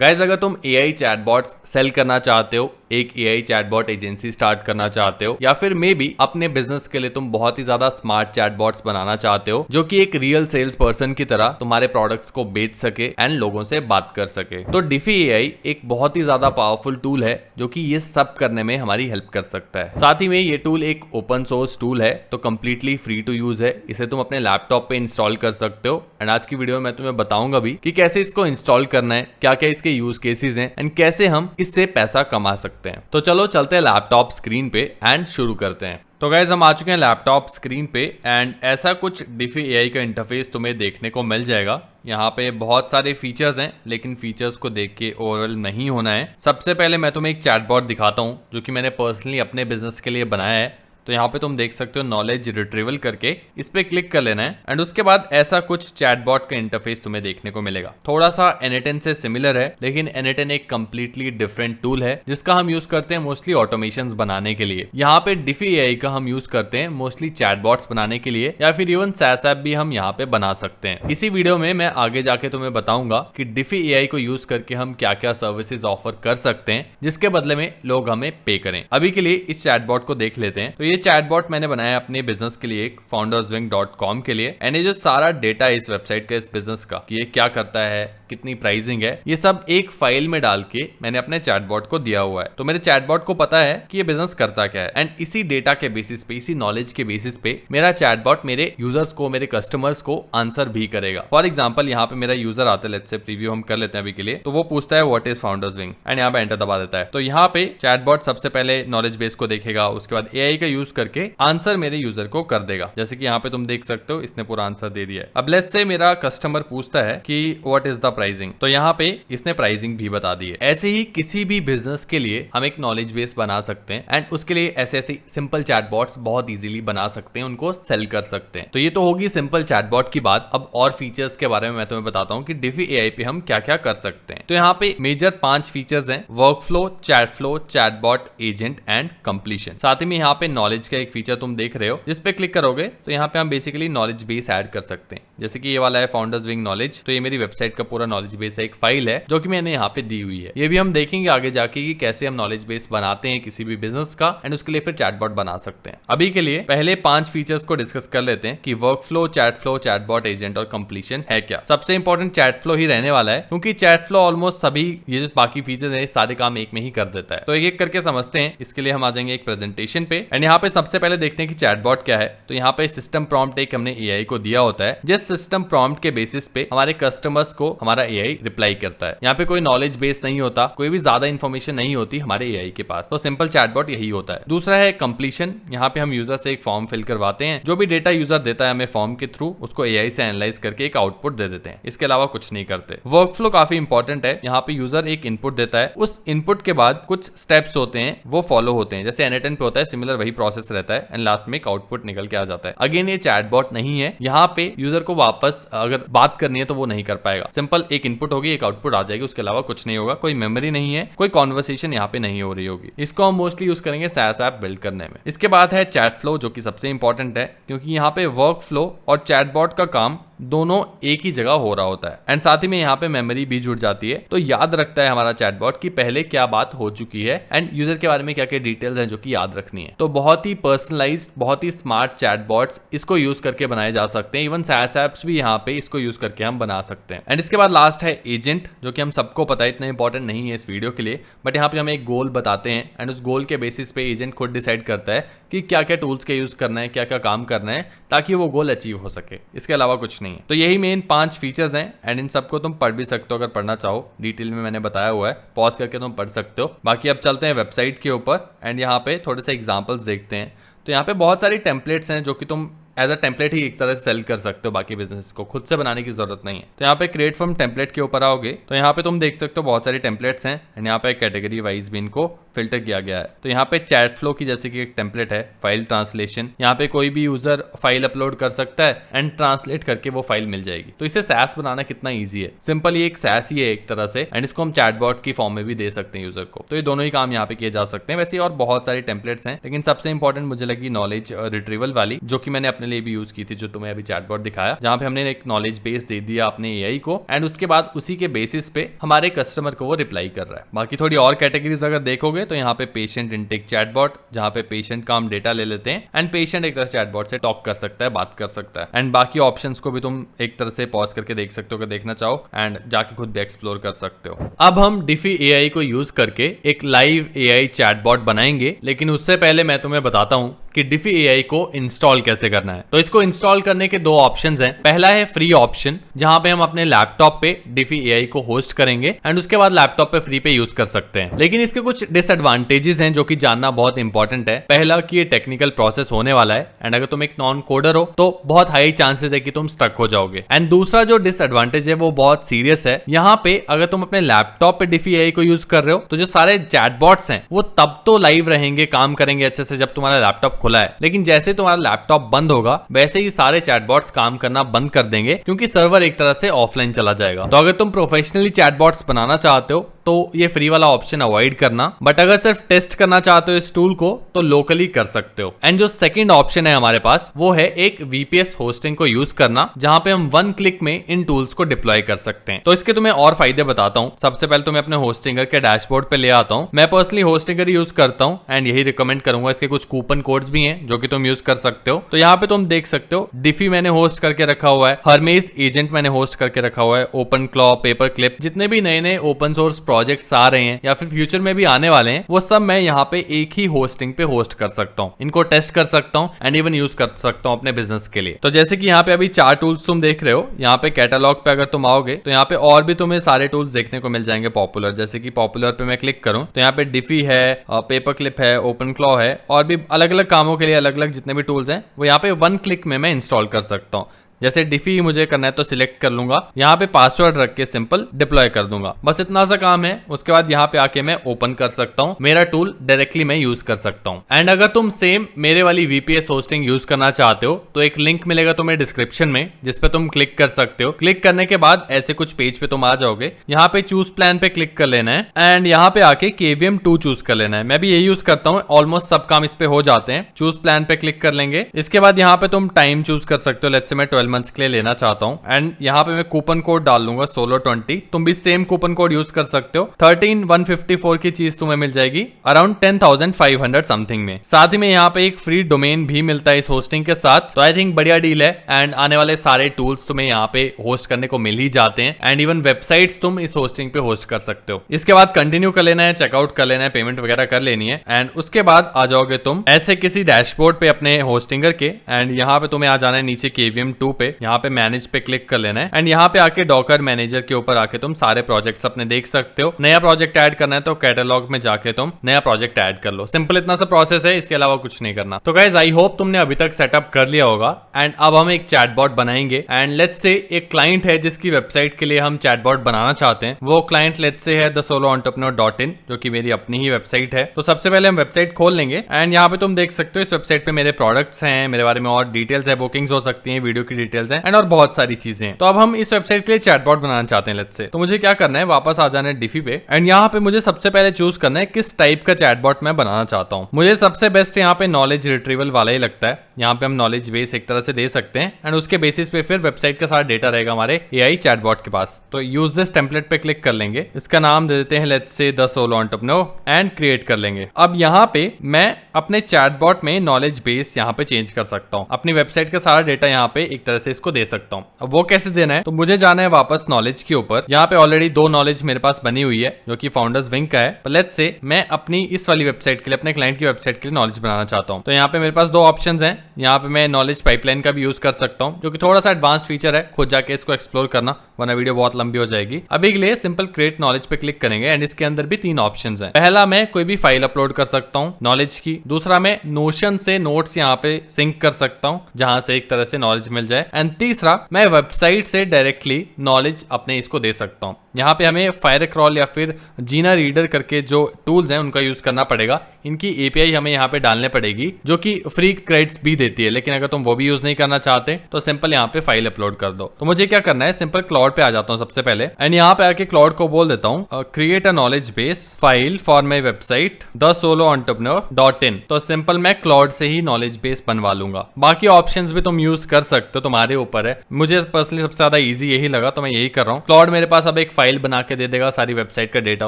Guys, अगर तुम AI chatbots cell करना चाहते हो, एक एआई चैटबॉट एजेंसी स्टार्ट करना चाहते हो, या फिर मे बी अपने बिजनेस के लिए तुम बहुत ही ज्यादा स्मार्ट चैटबॉट्स बनाना चाहते हो जो कि एक रियल सेल्स पर्सन की तरह तुम्हारे प्रोडक्ट्स को बेच सके एंड लोगों से बात कर सके, तो डिफी एआई एक बहुत ही ज्यादा पावरफुल टूल है जो कि ये सब करने में हमारी हेल्प कर सकता है। साथ ही में ये टूल एक ओपन सोर्स टूल है, तो कंप्लीटली फ्री टू यूज है। इसे तुम अपने लैपटॉप पे इंस्टॉल कर सकते हो एंड आज की वीडियो में मैं तुम्हें बताऊंगा भी कि कैसे इसको इंस्टॉल करना है, क्या क्या इसके यूज केसेस हैं एंड कैसे हम इससे पैसा कमा सकते हैं। तो चलो चलते हैं लैपटॉप स्क्रीन पे एंड शुरू करते हैं। तो गाइज, हम आ चुके हैं लैपटॉप स्क्रीन पे एंड ऐसा कुछ डिफी एआई का इंटरफेस तुम्हें देखने को मिल जाएगा। यहाँ पे बहुत सारे फीचर्स हैं, लेकिन फीचर्स को देख के ओवरऑल नहीं होना है। सबसे पहले मैं तुम्हें एक चैटबॉट दिखाता हूँ जो कि मैंने पर्सनली अपने बिजनेस के लिए बनाया है। तो यहाँ पे तुम देख सकते हो नॉलेज रिट्रीवल करके इस पे क्लिक कर लेना है एंड उसके बाद ऐसा कुछ चैटबॉट का इंटरफेस तुम्हें देखने को मिलेगा। थोड़ा सा N8N से सिमिलर है, लेकिन N8N एक कंप्लीटली डिफरेंट टूल है जिसका हम यूज करते हैं मोस्टली ऑटोमेशंस बनाने के लिए। यहाँ पे डिफी एआई का हम यूज करते हैं मोस्टली चैटबॉट्स बनाने के लिए, या फिर इवन SaaS ऐप भी हम यहाँ पे बना सकते हैं। इसी वीडियो में मैं आगे जाके तुम्हें बताऊंगा कि डिफी एआई को यूज करके हम क्या क्या सर्विसेज ऑफर कर सकते हैं जिसके बदले में लोग हमें पे करें। अभी के लिए इस चैटबॉट को देख लेते हैं। तो ये चैटबॉट मैंने बनाया अपने बिजनेस के लिए, founderswing.com के लिए, एंड ये जो सारा डेटा है इस वेबसाइट का, इस बिजनेस का, कि ये क्या करता है, कितनी प्राइसिंग है, ये सब एक फाइल में डाल के मैंने अपने चैटबॉट को दिया हुआ है। तो मेरे चैटबॉट को पता है कि ये बिजनेस करता क्या है एंड इसी डेटा के बेसिस पे, इसी नॉलेज के बेसिस पे मेरा चैटबॉट मेरे यूजर्स को, मेरे कस्टमर्स को आंसर भी करेगा। फॉर एग्जांपल, यहाँ पे मेरा यूजर आता है, लेट्स से प्रीव्यू हम कर लेते हैं अभी के लिए। तो वो पूछता है व्हाट इज फाउंडर्सविंग एंड यहाँ पे एंटर दबा देता है। तो यहाँ पे चैटबॉट सबसे पहले नॉलेज बेस को देखेगा, उसके बाद एआई का यूज करके आंसर मेरे यूजर को कर देगा। जैसे कि यहाँ पे तुम देख सकते हो इसने पूरा आंसर दे दिया है। अब लेट्स से मेरा कस्टमर पूछता है कि व्हाट इज द प्राइसिंग, तो यहाँ पे इसने प्राइसिंग भी बता दी है। ऐसे ही किसी भी बिजनेस के लिए हम एक नॉलेज बेस बना सकते हैं एंड उसके लिए ऐसे ऐसे सिंपल चैटबॉट्स बहुत इजीली बना सकते हैं, उनको सेल कर सकते हैं। तो ये तो होगी सिंपल चैटबॉट की बात। अब और फीचर्स के बारे में मैं तुम्हें बताता हूँ कि डिफी एआई पे हम क्या क्या कर सकते हैं। तो यहाँ पे मेजर 5 फीचर्स हैं: workflow, chatflow, chatbot, agent and completion. साथ ही में यहाँ पे नॉलेज का एक फीचर तुम देख रहे हो, जिस पे क्लिक करोगे तो यहाँ पे हम बेसिकली नॉलेज बेस ऐड कर सकते हैं। जैसे कि ये वाला है फाउंडर्सविंग नॉलेज, तो ये मेरी वेबसाइट का पूरा नॉलेज बेस है, एक फाइल है जो कि मैंने यहाँ पे दी हुई है। ये भी हम देखेंगे आगे जाके कि कैसे हम नॉलेज बेस बनाते हैं किसी भी बिजनेस का एंड उसके लिए फिर चैटबॉट बना सकते हैं। अभी के लिए पहले 5 फीचर्स को डिस्कस कर लेते हैं कि वर्कफ्लो, चैटफ्लो, चैटबॉट, एजेंट और कंप्लीशन है क्या। सबसे इंपॉर्टेंट चैटफ्लो ही रहने वाला है, क्योंकि चैटफ्लो ऑलमोस्ट सभी ये जो बाकी फीचर्स है सारे काम एक में ही कर देता है। तो एक एक करके समझते हैं। इसके लिए हम आ जाएंगे एक प्रेजेंटेशन पे एंड यहाँ पे सबसे पहले देखते हैं कि चैटबॉट क्या है। तो यहाँ पे सिस्टम प्रॉम्प्ट एक हमने एआई को दिया होता है, जिस सिस्टम प्रॉम्प्ट के बेसिस पे हमारे कस्टमर्स को हमारा एआई रिप्लाई करता है। यहाँ पे कोई नॉलेज बेस नहीं होता, कोई भी ज्यादा इन्फॉर्मेशन नहीं होती हमारे एआई के पास। तो सिंपल चैटबॉट यही होता है। दूसरा है कंप्लीशन। यहाँ पे हम यूजर से एक फॉर्म फिल करवाते हैं, जो भी डेटा यूजर देता है हमें फॉर्म के थ्रू, उसको एआई से एनालाइज करके एक आउटपुट दे देते हैं। इसके अलावा कुछ नहीं करते। वर्कफ्लो काफी इंपॉर्टेंट है। यहाँ पे यूजर एक इनपुट देता है, उस इनपुट के बाद कुछ स्टेप्स होते हैं वो फॉलो होते हैं। जैसे N8N पे होता है, सिमिलर वही प्रोसेस रहता है एंड लास्ट में एक आउटपुट निकल के आ जाता है। अगेन ये चैटबॉट नहीं है। यहाँ पे यूजर को वापस अगर बात करनी है तो वो नहीं कर पाएगा। सिंपल एक इनपुट होगी, एक आउटपुट आ जाएगी, उसके अलावा कुछ नहीं होगा। कोई मेमोरी नहीं है, कोई कॉन्वर्सेशन यहाँ पे नहीं हो रही होगी। इसको हम मोस्टली यूज करेंगे SaaS ऐप बिल्ड करने में। इसके बाद है चैटफ्लो, जो कि सबसे इंपॉर्टेंट है, क्योंकि यहाँ पे वर्कफ्लो और चैटबॉट का काम दोनों एक ही जगह हो रहा होता है एंड साथ ही में यहाँ पे मेमोरी भी जुड़ जाती है। तो याद रखता है हमारा चैटबॉट कि पहले क्या बात हो चुकी है एंड यूजर के बारे में क्या क्या डिटेल्स हैं जो कि याद रखनी है। तो बहुत ही पर्सनलाइज्ड, बहुत ही स्मार्ट चैटबॉट्स इसको यूज करके बनाए जा सकते हैं। इवन SaaS ऐप्स भी यहाँ पे इसको यूज करके हम बना सकते हैं। एंड इसके बाद लास्ट है एजेंट, जो कि हम सबको पता है इतना इंपॉर्टेंट नहीं है इस वीडियो के लिए, बट यहाँ पे हम एक गोल बताते हैं एंड उस गोल के बेसिस पे एजेंट खुद डिसाइड करता है कि क्या क्या टूल्स का यूज करना है, क्या क्या काम करना है, ताकि वो गोल अचीव हो सके। इसके अलावा कुछ नहीं है। तो यही मेन 5 फीचर्स हैं एंड इन सबको तुम पढ़ भी सकते हो अगर पढ़ना चाहो। डिटेल में मैंने बताया हुआ है, पॉज करके तुम पढ़ सकते हो। बाकी अब चलते हैं वेबसाइट के ऊपर एंड यहाँ पे थोड़े से एग्जांपल्स देखते हैं। तो यहाँ पे बहुत सारी टेम्पलेट्स हैं जो कि तुम एज अ टेम्पलेट ही एक तरह से सेल कर सकते हो, बाकी बिजनेस को खुद से बनाने की जरूरत नहीं है। तो यहाँ पे क्रिएट फ्रॉम टेम्पलेट के ऊपर आओगे तो यहाँ पे तुम देख सकते हो बहुत सारी टेम्पलेट्स हैं एंड यहाँ पे कैटेगरी वाइज भी इनको फिल्टर किया गया है। तो यहाँ पे चैट फ्लो की जैसे कि एक टेम्पलेट है, फाइल ट्रांसलेशन, यहाँ पे कोई भी यूजर फाइल अपलोड कर सकता है एंड ट्रांसलेट करके वो फाइल मिल जाएगी। तो इसे SaaS बनाना कितना ईजी है, सिंपल ये एक SaaS ही है एक तरह से, एंड इसको हम चैटबॉट की फॉर्म में भी दे सकते हैं यूजर को। तो ये दोनों ही काम यहाँ पे किए जा सकते हैं। वैसे और बहुत सारी टेम्पलेट्स हैं, लेकिन सबसे इंपॉर्टेंट मुझे लगी नॉलेज रिट्रीवल वाली, जो कि मैंने अपने लिए भी यूज की थी, जो तुम्हें अभी चैटबॉट दिखाया, जहां पे हमने एक नॉलेज बेस दे दिया अपने AI को, एंड उसके बाद उसी के बेसिस पे हमारे कस्टमर को वो रिप्लाई कर रहा है। बाकी थोड़ी और कैटेगरीज अगर देखोगे तो यहाँ पे पेशेंट इनटेक चैटबॉट, जहां पे पेशेंट का हम डेटा ले लेते हैं एंड पेशेंट एक तरह से चैटबॉट से टॉक कर सकता है, बात कर सकता है। एंड बाकी ऑप्शंस को भी तुम एक तरह से पॉज करके देख सकते हो अगर देखना चाहो, एंड जाके खुद भी एक्सप्लोर कर सकते हो। अब हम डिफी AI को यूज करके एक लाइव AI चैटबॉट बनाएंगे, लेकिन उससे पहले मैं तुम्हें बताता हूं कि डिफी AI को इंस्टॉल कैसे करना है। तो इसको इंस्टॉल करने के दो ऑप्शंस हैं। पहला है फ्री ऑप्शन, जहां पे हम अपने लैपटॉप पे डिफी AI को होस्ट करेंगे एंड उसके बाद लैपटॉप पे फ्री पे यूज कर सकते हैं। लेकिन इसके कुछ डिसएडवांटेजेस हैं जो कि जानना बहुत इंपॉर्टेंट है। पहला कि ये टेक्निकल प्रोसेस होने वाला है एंड अगर तुम एक नॉन कोडर हो तो बहुत हाई चांसेस है कि तुम स्टक हो जाओगे। एंड दूसरा जो डिसएडवांटेज है वो बहुत सीरियस है। यहाँ पे अगर तुम अपने लैपटॉप पे डिफी AI को यूज कर रहे हो तो जो सारे चैटबॉट्स हैं वो तब तो लाइव रहेंगे, काम करेंगे अच्छे से जब तुम्हारा लैपटॉप खुला है, लेकिन जैसे तुम्हारा लैपटॉप बंद होगा वैसे ही सारे चैटबॉट्स काम करना बंद कर देंगे, क्योंकि सर्वर एक तरह से ऑफलाइन चला जाएगा। तो अगर तुम प्रोफेशनली चैटबॉट्स बनाना चाहते हो तो ये फ्री वाला ऑप्शन अवॉइड करना, बट अगर सिर्फ टेस्ट करना चाहते हो इस टूल को तो लोकली कर सकते हो। एंड जो सेकंड ऑप्शन है हमारे पास वो है एक VPS होस्टिंग को यूज करना, जहां पे हम 1 क्लिक में इन टूल्स को डिप्लॉय कर सकते हैं। तो इसके तुम्हें और फायदे बताता हूं। सबसे पहले तो मैं अपने होस्टिंगर के डैशबोर्ड पे ले आता हूं। मैं पर्सनली होस्टिंगर यूज करता हूं एंड यही रिकमेंड करूंगा। इसके कुछ कूपन कोड्स भी हैं जो कि तुम यूज कर सकते हो। तो यहाँ पे तुम देख सकते हो डिफी मैंने होस्ट करके रखा हुआ है, हर्मेस एजेंट मैंने होस्ट करके रखा हुआ है, ओपन क्लॉ, पेपर क्लिप, जितने भी नए नए ओपन सोर्स प्रोजेक्ट्स आ रहे हैं या फिर फ्यूचर में भी आने वाले हैं वो सब मैं यहाँ पे एक ही होस्टिंग पे होस्ट कर सकता हूँ। इनको टेस्ट कर सकता हूँ एंड इवन यूज कर सकता हूँ अपने बिजनेस के लिए। तो जैसे कि यहाँ पे अभी 4 टूल्स तुम देख रहे हो, यहाँ पे कैटलॉग पे अगर तुम आओगे तो यहाँ पे और भी तुम्हें सारे टूल्स देखने को मिल जाएंगे पॉपुलर। जैसे कि पॉपुलर पे मैं क्लिक करूँ तो यहाँ पे डिफी है, पेपर क्लिप है, ओपन क्लॉ है, और भी अलग अलग कामों के लिए अलग अलग जितने भी टूल्स हैं वो यहाँ पे 1 क्लिक में मैं इंस्टॉल कर सकता हूँ। जैसे डिफी मुझे करना है तो सिलेक्ट कर लूंगा, यहाँ पे पासवर्ड रख के सिंपल डिप्लॉय कर दूंगा, बस इतना सा काम है। उसके बाद यहाँ पे आके मैं ओपन कर सकता हूँ, मेरा टूल डायरेक्टली मैं यूज कर सकता हूँ। एंड अगर तुम सेम मेरे वाली VPS होस्टिंग यूज करना चाहते हो तो एक लिंक मिलेगा तुम्हें डिस्क्रिप्शन में, जिसपे तुम क्लिक कर सकते हो। क्लिक करने के बाद ऐसे कुछ पेज पे तुम आ जाओगे, यहाँ पे चूज प्लान पे क्लिक कर लेना है एंड यहाँ पे आके KVM2 चूज कर लेना है। मैं भी यही यूज करता हूँ, ऑलमोस्ट सब काम इस पे हो जाते हैं। चूज प्लान पे क्लिक कर लेंगे। इसके बाद यहाँ पे तुम टाइम चूज कर सकते हो, लेट्स से मैं 12 मंथ्स के लिए लेना चाहता हूं एंड यहाँ पे मैं कूपन कोड डाल लूंगा SOLO20। तुम भी सेम कूपन कोड यूज कर सकते हो। 13154 की चीज तुम्हें मिल जाएगी अराउंड 10,500 समथिंग में। साथ ही में यहाँ पे एक फ्री डोमेन भी मिलता है इस होस्टिंग के साथ। तो आई थिंक बढ़िया डील है एंड आने वाले सारे टूल्स तुम्हें यहाँ पे होस्ट करने को मिल ही जाते हैं एंड इवन वेबसाइट्स तुम इस होस्टिंग पे होस्ट कर सकते हो। इसके बाद कंटिन्यू कर लेना है, चेकआउट कर लेना है, पेमेंट वगैरह कर लेनी है एंड उसके बाद आ जाओगे तुम ऐसे किसी डैशबोर्ड पे अपने होस्टिंगर के एंड यहाँ पे तुम्हें आ जाना है नीचे KVM2 पे, यहाँ पे मैनेज पे क्लिक कर लेना है एंड यहाँ पे आके डॉकर मैनेजर के ऊपर आके तुम सारे प्रोजेक्ट्स अपने देख सकते हो। नया प्रोजेक्ट ऐड करना है तो कैटलॉग में जाके तुम नया प्रोजेक्ट ऐड कर लो। सिंपल इतना सा प्रोसेस है, इसके अलावा कुछ नहीं करना। तो गाइस आई होप तुमने अभी तक सेटअप कर लिया होगा एंड अब हम एक चैटबॉट बनाएंगे एंड लेट्स से एक क्लाइंट है जिसकी वेबसाइट के लिए हम चैटबॉट बनाना चाहते हैं। वो क्लाइंट लेट्स से है thesoloentrepreneur.in, जो कि मेरी अपनी ही वेबसाइट है। तो सबसे पहले हम वेबसाइट खोल लेंगे एंड यहाँ पे तुम देख सकते हो इस वेबसाइट पे मेरे प्रोडक्ट्स हैं, मेरे बारे में और डिटेल्स है, बुकिंग्स हो सकती हैं, वीडियो की डिटेल्स हैं एंड और बहुत सारी चीजें हैं। तो अब हम इस वेबसाइट के लिए चैटबॉट बनाना चाहते हैं लेट्स से। तो मुझे क्या करना है, वापस आ जाना है डिफी पे एंड यहाँ पे मुझे सबसे पहले चूज करना है किस टाइप का चैटबॉट मैं बनाना चाहता हूँ। मुझे सबसे बेस्ट यहाँ पे नॉलेज रिट्रीवल वाला ही लगता है। यहाँ पे हम नॉलेज बेस एक तरह से दे सकते हैं एंड उसके बेसिस पे फिर वेबसाइट का सारा डेटा रहेगा हमारे AI चैटबॉट के पास। तो यूज दिस टेम्पलेट पे क्लिक कर लेंगे, इसका नाम दे देते हैं let's say the solo entrepreneur and create कर लेंगे। अब यहाँ पे मैं अपने चैटबॉट में नॉलेज बेस यहाँ पे चेंज कर सकता हूँ, अपनी वेबसाइट का सारा डेटा यहाँ पे एक तरह से इसको दे सकता हूँ। अब वो कैसे देना है, तो मुझे जाना है वापस नॉलेज के ऊपर। यहाँ पे ऑलरेडी 2 नॉलेज मेरे पास बनी हुई है जो कि फाउंडर्स विंग का है। पर लेट्स से मैं अपनी इस वाली वेबसाइट के लिए, अपने क्लाइंट की वेबसाइट के लिए नॉलेज बनाना चाहता हूँ। तो यहाँ पे मेरे पास 2 ऑप्शंस हैं। यहाँ पे मैं नॉलेज पाइपलाइन का भी यूज कर सकता हूँ जो कि थोड़ा सा एडवांस्ड फीचर है, खुद जाके इसको एक्सप्लोर करना वरना वीडियो बहुत लंबी हो जाएगी। अभी के लिए सिंपल क्रिएट नॉलेज पे क्लिक करेंगे एंड इसके अंदर भी 3 ऑप्शंस हैं। पहला, मैं कोई भी फाइल अपलोड कर सकता हूँ नॉलेज की। दूसरा, मैं नोशन से नोट्स यहाँ पे सिंक कर सकता हूँ जहां से एक तरह से नॉलेज मिल जाए। एंड तीसरा, मैं वेबसाइट से डायरेक्टली नॉलेज अपने इसको दे सकता हूँ। यहाँ पे हमें फायरक्रॉल या फिर जीना रीडर करके जो टूल्स हैं उनका यूज करना पड़ेगा। इनकी एपीआई हमें यहाँ पे डालने पड़ेगी जो कि फ्री क्रेडिट्स भी देती है, लेकिन अगर तुम वो भी यूज नहीं करना चाहते तो सिंपल यहाँ पे फाइल अपलोड कर दो। तो मुझे क्या करना है, सिंपल क्लाउड पे आ जाता हूँ सबसे पहले एंड यहाँ पे आके क्लाउड को बोल देता हूँ create a knowledge base file for my website thesoloentrepreneur.in। तो सिंपल मैं क्लाउड से ही नॉलेज बेस बनवा लूंगा। बाकी ऑप्शंस भी तुम यूज कर सकते हो, तुम्हारे ऊपर है। मुझे पर्सनली सबसे ज्यादा इजी यही लगा तो मैं यही कर रहा हूँ। क्लाउड मेरे पास अब एक फाइल बना के दे देगा, सारी वेबसाइट का डेटा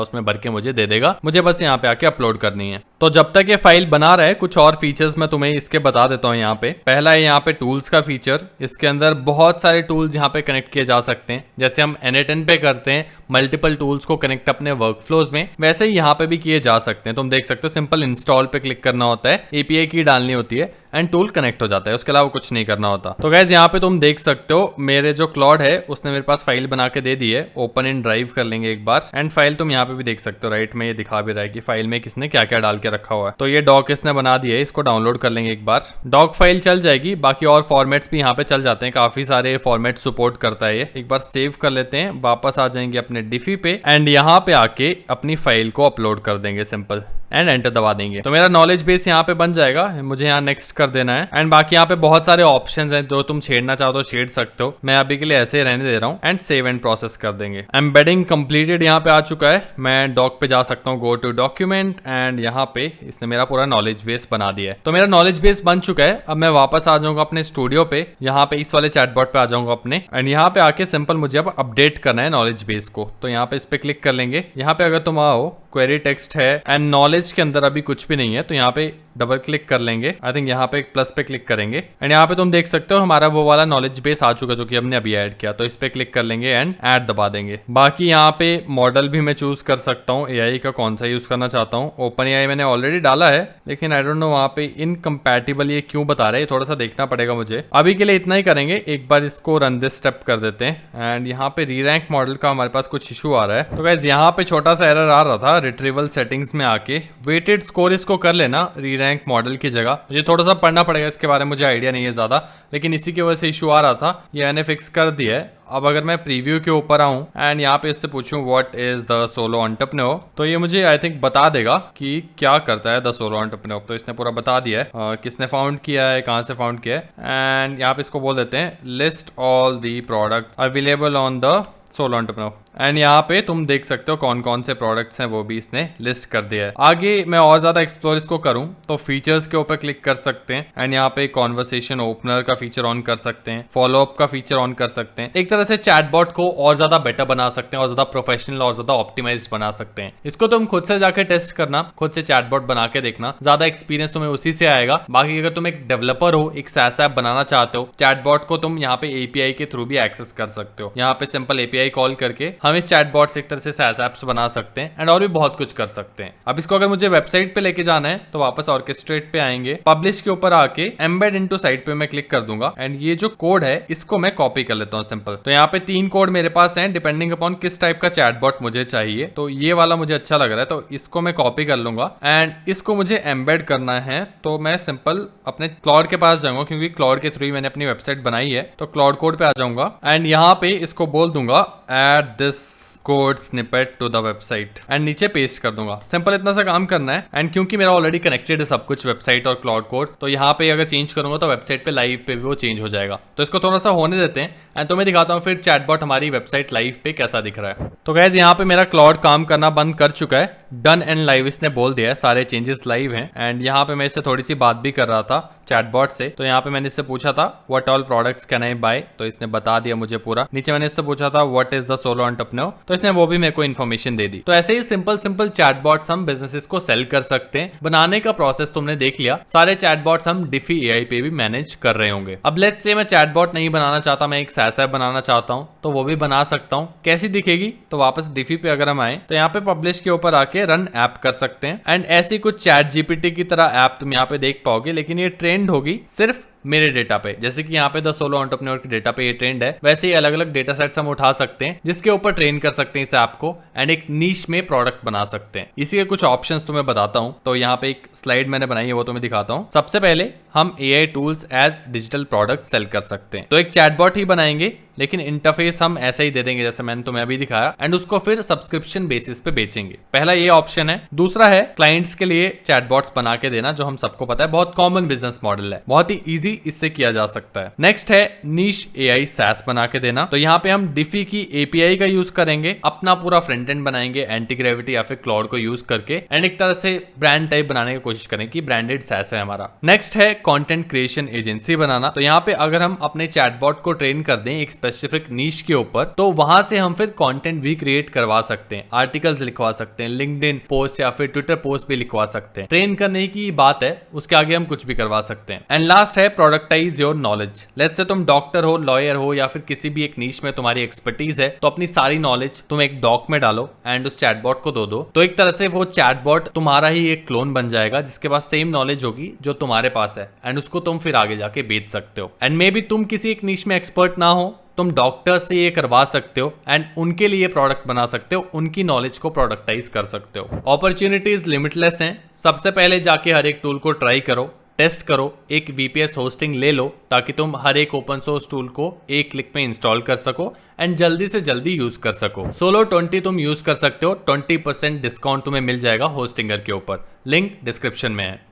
उसमें भर के मुझे दे देगा, मुझे बस यहाँ पे आके अपलोड करनी है। तो जब तक ये फाइल बना रहा है कुछ और फीचर्स मैं तुम्हें इसके बता देता हूँ। यहाँ पे पहला है यहाँ पे टूल्स का फीचर। इसके अंदर बहुत सारे टूल्स यहाँ पे कनेक्ट किए जा सकते हैं। जैसे हम N8N पे करते हैं मल्टीपल टूल्स को कनेक्ट अपने वर्कफ्लोज में, वैसे ही यहाँ पे भी किए जा सकते हैं। तुम देख सकते हो सिंपल इंस्टॉल पे क्लिक करना होता है, एपीआई की डालनी होती है एंड टूल कनेक्ट हो जाता है, उसके अलावा कुछ नहीं करना होता। तो गाइस यहाँ पे तुम देख सकते हो मेरे जो क्लाउड है उसने मेरे पास फाइल बना के दे दी है। ओपन इन ड्राइव कर लेंगे एक बार एंड फाइल तुम यहाँ पे भी देख सकते हो, राइट में ये दिखा भी रहा है कि फाइल में किसने क्या क्या डाल के रखा हुआ है। तो ये डॉक इसने बना दिया है, इसको डाउनलोड कर लेंगे एक बार। डॉक फाइल चल जाएगी, बाकी और फॉर्मेट्स भी यहाँ पे चल जाते हैं, काफी सारे फॉर्मेट सपोर्ट करता है ये। एक बार सेव कर लेते हैं, वापस आ जाएंगे अपने डिफी पे एंड यहाँ पे आके अपनी फाइल को अपलोड कर देंगे सिंपल एंड एंटर दबा देंगे। तो मेरा नॉलेज बेस यहाँ पे बन जाएगा, मुझे यहाँ नेक्स्ट कर देना है एंड बाकी यहाँ पे बहुत सारे ऑप्शंस हैं, जो तुम छेड़ना चाहो तो छेड़ सकते हो। मैं अभी के लिए ऐसे ही रहने दे रहा हूँ एंड सेव एंड प्रोसेस कर देंगे। एम्बेडिंग कंप्लीटेड यहाँ पे आ चुका है। मैं डॉक पे जा सकता हूँ, गो टू डॉक्यूमेंट एंड यहाँ पे इसने मेरा पूरा नॉलेज बेस बना दिया है। तो मेरा नॉलेज बेस बन चुका है। अब मैं वापस आ जाऊंगा अपने स्टूडियो पे, यहाँ पे इस वाले चैटबॉट पे आ जाऊंगा अपने एंड यहाँ पे आके सिंपल मुझे अब अपडेट करना है नॉलेज बेस को। तो यहाँ पे इस पे क्लिक कर लेंगे। यहाँ पे अगर तुम आओ क्वेरी टेक्स्ट है एंड नॉलेज के अंदर अभी कुछ भी नहीं है, तो यहाँ पे डबल क्लिक कर लेंगे। आई थिंक यहाँ पे प्लस पे क्लिक करेंगे एंड यहाँ पे तुम देख सकते हो हमारा वो वाला नॉलेज बेस आ चुका जो कि हमने अभी ऐड किया। तो इस पे क्लिक कर लेंगे एंड ऐड दबा देंगे। बाकी यहाँ पे मॉडल भी मैं चूज कर सकता हूँ, एआई का कौन सा यूज करना चाहता हूँ। ओपन एआई मैंने ऑलरेडी डाला है, लेकिन आई डोंट नो वहाँ पे इनकम्पैटिबल ये क्यों बता रहा है, थोड़ा सा देखना पड़ेगा मुझे। अभी के लिए इतना ही करेंगे, एक बार इसको रन दिस स्टेप कर देते हैं एंड यहाँ पे री रैंक मॉडल का हमारे पास कुछ इशू आ रहा है। तो गाइस यहाँ पे छोटा सा एरर आ रहा था, रिट्रीवल सेटिंग्स में आके वेटेड स्कोर इसको कर लेना री रैंक मॉडल की जगह। मुझे थोड़ा सा पढ़ना पड़ेगा इसके बारे में, मुझे आइडिया नहीं है ज्यादा, लेकिन इसी की वजह से इशू आ रहा था। ये मैंने फिक्स कर दिया है। अब अगर मैं प्रीव्यू के ऊपर आऊं एंड यहाँ पे इससे पूछूं what is the solo entrepreneur, तो ये मुझे आई थिंक बता देगा कि क्या करता है द सोलो एंटरप्रेन्योर। तो इसने पूरा बता दिया है किसने फाउंड किया है, कहाँ से फाउंड किया है एंड यहाँ पे इसको बोल देते हैं list all the products available on the solo entrepreneur and यहाँ पे तुम देख सकते हो कौन कौन से प्रोडक्ट्स हैं वो भी इसने लिस्ट कर दिया है। आगे मैं और ज्यादा एक्सप्लोर इसको करूं तो फीचर्स के ऊपर क्लिक कर सकते हैं एंड यहाँ पे कॉन्वर्सेशन ओपनर का फीचर ऑन कर सकते हैं, फॉलोअप का फीचर ऑन कर सकते हैं। एक तरह से चैटबॉट को और ज्यादा बेटर बना सकते हैं और ज्यादा प्रोफेशनल और ज्यादा ऑप्टिमाइज्ड बना सकते हैं। इसको तुम खुद से जाकर टेस्ट करना, खुद से चैटबॉट बना के देखना, ज्यादा एक्सपीरियंस तुम्हें उसी से आएगा। बाकी अगर तुम एक डेवलपर हो, एक SaaS ऐप बनाना चाहते हो, चैटबॉट को तुम यहाँ पे API के थ्रू भी एक्सेस कर सकते हो। यहाँ पे सिंपल API कॉल करके हम इस चैटबॉट एक तरह से SaaS ऐप्स बना सकते हैं एंड और भी बहुत कुछ कर सकते हैं। अब इसको अगर मुझे वेबसाइट पे लेके जाना है तो वापस ऑर्केस्ट्रेट पे आएंगे, पब्लिश के ऊपर आके एम्बेड इनटू साइट पे मैं क्लिक कर दूंगा एंड ये जो कोड है इसको मैं कॉपी कर लेता हूँ सिंपल। तो यहाँ पे 3 कोड मेरे पास हैं डिपेंडिंग अपॉन किस टाइप का चैटबॉट मुझे चाहिए। तो ये वाला मुझे अच्छा लग रहा है तो इसको मैं कॉपी कर लूंगा एंड इसको मुझे एम्बेड करना है। तो मैं सिंपल अपने क्लाउड के पास जाऊंगा, क्योंकि क्लाउड के थ्रू ही मैंने अपनी वेबसाइट बनाई है। तो क्लाउड कोड पे आ जाऊंगा एंड यहाँ पे इसको बोल दूंगा add this code snippet to the website and नीचे पेस्ट कर दूंगा। सिंपल इतना सा काम करना है एंड क्योंकि मेरा ऑलरेडी कनेक्टेड है सब कुछ वेबसाइट और क्लाउड कोड, तो यहाँ पे अगर चेंज करूंगा तो वेबसाइट पे लाइव पे भी वो चेंज हो जाएगा। तो इसको थोड़ा सा होने देते हैं एंड तुम्हें दिखाता हूँ फिर चैटबॉट हमारी वेबसाइट लाइव पे कैसा दिख रहा है। तो गाइस यहाँ पे मेरा क्लाउड काम करना बंद कर चुका है, डन एंड लाइव इसने बोल दिया है, सारे चेंजेस लाइव हैं एंड यहाँ पे मैं इससे थोड़ी सी बात भी कर रहा था चैटबॉट से। तो यहाँ पे मैंने इससे पूछा था what all products can I buy, तो इसने बता दिया मुझे पूरा। नीचे मैंने इससे पूछा था what is the solo entrepreneur, तो इसने वो भी मेरे को इन्फॉर्मेशन दे दी। तो ऐसे ही सिंपल सिंपल चैटबॉट्स हम बिजनेसेस को सेल कर सकते हैं। बनाने का प्रोसेस तुमने देख लिया, सारे चैटबॉट्स हम डिफी एआई पे भी मैनेज कर रहे होंगे। अब लेट्स से मैं चैटबॉट नहीं बनाना चाहता, मैं एक SaaS ऐप बनाना चाहता हूं, तो वो भी बना सकता हूं। कैसी दिखेगी, तो वापस डिफी पे अगर हम आए तो यहाँ पे पब्लिश के ऊपर आके रन ऐप कर सकते हैं एंड ऐसी कुछ चैट जीपीटी की तरह ऐप तुम यहाँ पे देख पाओगे, लेकिन ये ट्रेंड होगी सिर्फ मेरे डेटा पे। जैसे कि यहाँ पे द सोलो एंटरप्रेन्योर के डेटा पे ये ट्रेंड है, वैसे ही अलग अलग डेटा सेट्स हम उठा सकते हैं जिसके ऊपर ट्रेन कर सकते हैं इस ऐप को एंड एक नीश में प्रोडक्ट बना सकते हैं। इसी के कुछ ऑप्शंस तुम्हें बताता हूँ। तो यहाँ पे एक स्लाइड मैंने बनाई है वो तुम्हें दिखाता हूँ। सबसे पहले हम AI tools as digital product sell कर सकते हैं। तो एक चैटबॉट ही बनाएंगे लेकिन इंटरफेस हम ऐसा ही दे देंगे जैसे मैंने तुम्हें अभी दिखाया, एंड उसको फिर सब्सक्रिप्शन बेसिस पे बेचेंगे। पहला ये ऑप्शन है। दूसरा है क्लाइंट्स के लिए चैटबॉट्स बना के देना, जो हम सबको पता है बहुत कॉमन बिजनेस मॉडल है, बहुत ही इजी इससे किया जा सकता है। नेक्स्ट है नीश एआई सैस बना के देना। तो यहाँ पे हम डिफी की एपीआई का यूज करेंगे, अपना पूरा फ्रंट एंड बनाएंगे एंटी ग्रेविटी या फिर क्लाउड को यूज करके, एंड एक तरह से ब्रांड टाइप बनाने की कोशिश करें कि ब्रांडेड सैस है हमारा। नेक्स्ट है कंटेंट क्रिएशन एजेंसी बनाना। तो यहाँ पे अगर हम अपने चैटबॉट को ट्रेन कर दें एक स्पेसिफिक नीश के ऊपर, तो वहां से हम फिर कंटेंट भी क्रिएट करवा सकते हैं, आर्टिकल्स लिखवा सकते हैं, लिंक्डइन पोस्ट या फिर ट्विटर पोस्ट भी लिखवा सकते हैं। ट्रेन करने की बात है, उसके आगे हम कुछ भी करवा सकते हैं। एंड लास्ट है प्रोडक्टाइज योर नॉलेज। लेट्स से तुम डॉक्टर हो, लॉयर हो, या फिर किसी भी एक नीश में तुम्हारी एक्सपर्टीज है, तो अपनी सारी नॉलेज तुम एक डॉक में डालो एंड उस चैटबॉट को दो। तो एक तरह से वो चैटबॉट तुम्हारा ही एक क्लोन बन जाएगा, जिसके पास सेम नॉलेज होगी जो तुम्हारे पास है, एंड उसको तुम फिर आगे जाके बेच सकते हो। एंड मे बी तुम किसी एक नीश में एक्सपर्ट ना हो, तुम डॉक्टर से ये करवा सकते हो एंड उनके लिए प्रोडक्ट बना सकते हो, उनकी नॉलेज को प्रोडक्टाइज कर सकते हो। अपॉर्चुनिटीज लिमिटलेस हैं। सबसे पहले जाके हर एक टूल को ट्राई करो, टेस्ट करो, एक वीपीएस होस्टिंग ले लो ताकि तुम हर एक ओपन सोर्स टूल को एक क्लिक में इंस्टॉल कर सको एंड जल्दी से जल्दी यूज कर सको। सोलो 20 तुम यूज कर सकते हो, 20% डिस्काउंट तुम्हें मिल जाएगा होस्टिंगर के ऊपर। लिंक डिस्क्रिप्शन में है।